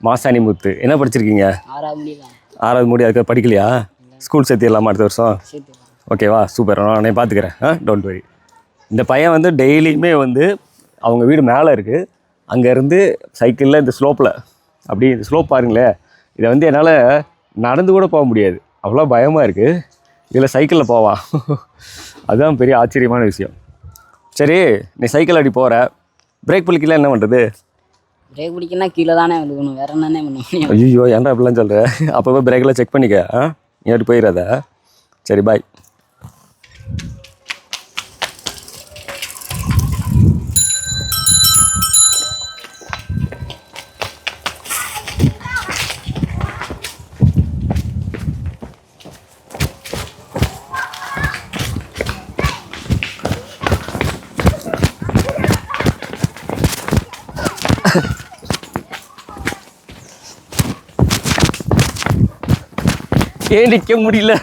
மாசாணி முத்து. என்ன படிச்சிருக்கீங்க? 6வது முடி. அதுக்கு படிக்கலையா? ஸ்கூல் சேர்த்திடலாமா அடுத்த வருஷம்? ஓகேவா, சூப்பர். நானே பார்த்துக்கிறேன், டோன்ட் வரி. இந்த பையன் வந்து டெய்லியுமே வந்து அவங்க வீடு மேலே இருக்குது, அங்கேருந்து சைக்கிளில் இந்த ஸ்லோப்பில் அப்படி இந்த ஸ்லோப் பாருங்களேன், இதை வந்து என்னால் நடந்து கூட போக முடியாது, அவ்வளோ பயமாக இருக்குது. இதில் சைக்கிளில் போவான். அதுதான் பெரிய ஆச்சரியமான விஷயம். சரி, நீ சைக்கிள் அடி போகிற, பிரேக் பிடிக்கல என்ன பண்ணுறது? பிரேக் பிடிக்கனா கீழே தானே விழுகணும், வேற என்னன்னே பண்ண முடியும்? ஐயோ, ஏன்டா அப்படிலாம் சொல்கிற? அப்போ பிரேக்கெல்லாம் செக் பண்ணிக்க. நீ அப்படி போயிடாத. சரி, பாய். ஏன் நிற்க முடியல?